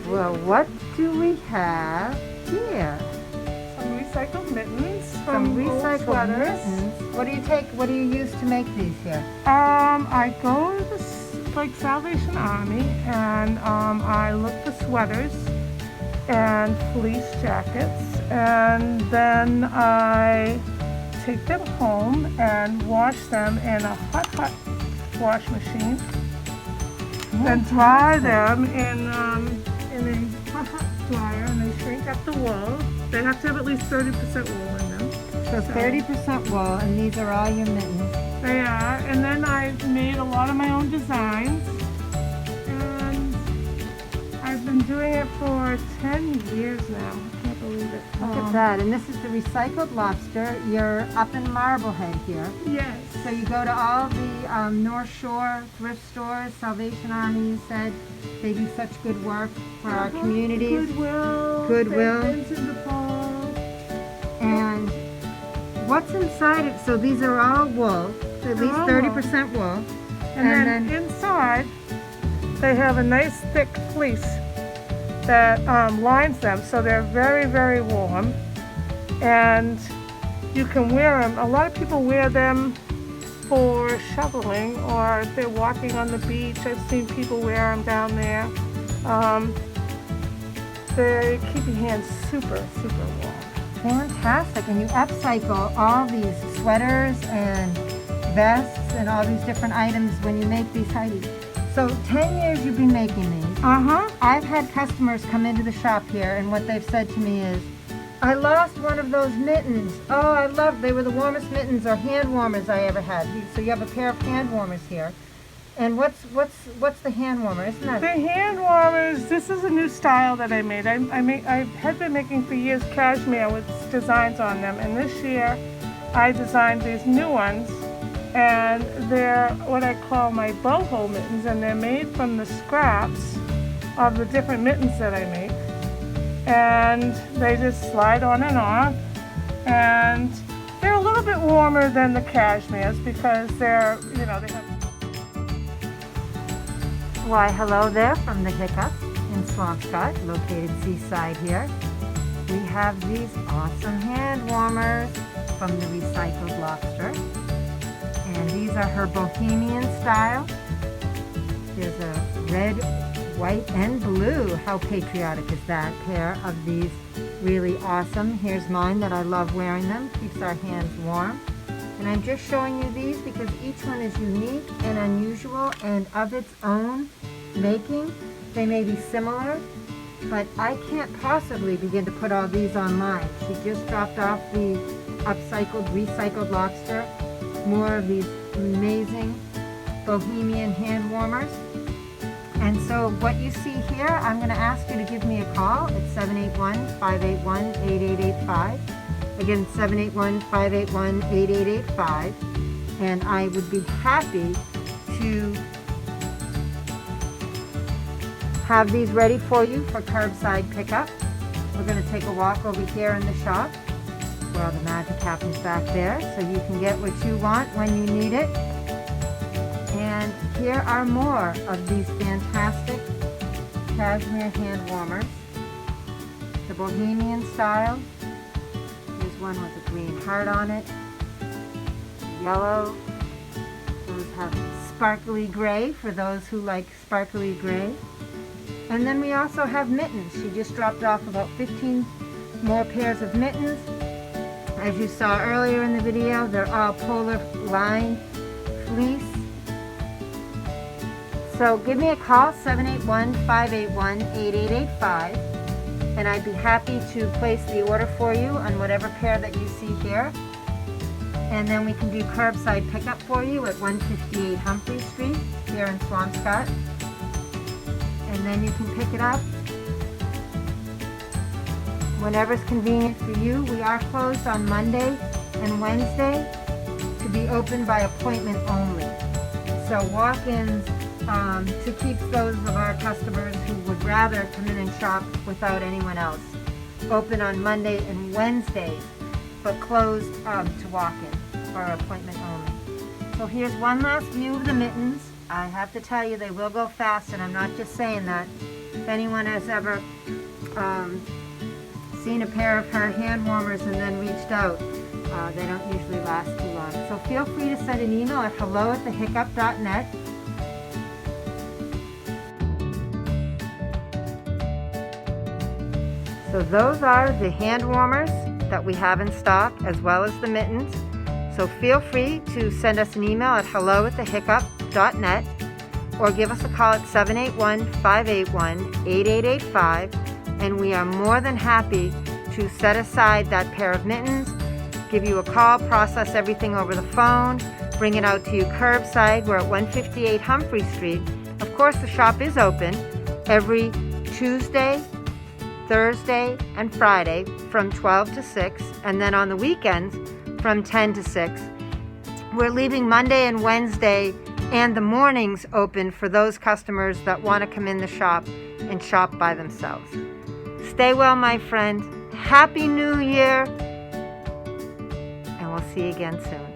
Well, what do we have here? Some recycled mittens Some from old recycled sweaters. mittens. What do you use to make these here? I go to like Salvation Army and I look for sweaters and fleece jackets, and then I take them home and wash them in a hot wash machine. Then dry them in a hot dryer, and they shrink up the wool. They have to have at least 30% wool in them. So 30% wool, and these are all your mittens. They are, and then I've made a lot of my own designs, and I've been doing it for 10 years now. I can't believe it. Look at that, and this is the recycled lobster. You're up in Marblehead here. Yes. So you go to all the North Shore thrift stores, Salvation Army, you said. They do such good work for our communities. Goodwill. Vincent de Paul. And what's inside it? So these are all wool, at least 30% wool. And then inside, they have a nice thick fleece that lines them, so they're very, very warm. And you can wear them. A lot of people wear them for shoveling, or if they're walking on the beach. I've seen people wear them down there. They keep your hands super, super warm. Fantastic, and you upcycle all these sweaters and vests and all these different items when you make these tidies. So 10 years you've been making these. I've had customers come into the shop here, and what they've said to me is, I lost one of those mittens. Oh, they were the warmest mittens or hand warmers I ever had. So you have a pair of hand warmers here. And what's the hand warmer? Isn't that? The hand warmers, this is a new style that I made. I had been making for years cashmere with designs on them, and this year I designed these new ones, and they're what I call my boho mittens, and they're made from the scraps of the different mittens that I make. And they just slide on and off, and they're a little bit warmer than the cashmeres because they're, they have. Why, hello there from the Hiccup in Swampscott, located seaside here. We have these awesome hand warmers from the recycled lobster. And these are her bohemian style. There's a red, white, and blue. How patriotic is that? Pair of these really awesome. Here's mine that I love wearing them. Keeps our hands warm. And I'm just showing you these because each one is unique and unusual and of its own making. They may be similar, but I can't possibly begin to put all these online. She just dropped off the upcycled, recycled lobster. More of these amazing bohemian hand warmers. And so what you see here, I'm going to ask you to give me a call at 781-581-8885. Again, 781-581-8885. And I would be happy to have these ready for you for curbside pickup. We're going to take a walk over here in the shop where all the magic happens back there, so you can get what you want when you need it. And here are more of these fantastic cashmere hand warmers. The bohemian style. There's one with a green heart on it. Yellow. Those have sparkly gray for those who like sparkly gray. And then we also have mittens. She just dropped off about 15 more pairs of mittens. As you saw earlier in the video, they're all polar lined fleece. So give me a call, 781-581-8885, and I'd be happy to place the order for you on whatever pair that you see here. And then we can do curbside pickup for you at 158 Humphrey Street here in Swampscott. And then you can pick it up whenever's convenient for you. We are closed on Monday and Wednesday to be open by appointment only. So walk-ins to keep those of our customers who would rather come in and shop without anyone else. Open on Monday and Wednesdays, but closed to walk-in for appointment only. So here's one last view of the mittens. I have to tell you, they will go fast, and I'm not just saying that. If anyone has ever seen a pair of her hand warmers and then reached out, they don't usually last too long. So feel free to send an email at hello@thehiccup.net. So those are the hand warmers that we have in stock, as well as the mittens. So feel free to send us an email at hello@thehiccup.net or give us a call at 781-581-8885, and we are more than happy to set aside that pair of mittens, give you a call, process everything over the phone, bring it out to you curbside. We're at 158 Humphrey Street. Of course, the shop is open every Tuesday, Thursday, and Friday from 12 to 6, and then on the weekends from 10 to 6. We're leaving Monday and Wednesday and the mornings open for those customers that want to come in the shop and shop by themselves. Stay well, my friend. Happy New Year, and we'll see you again soon.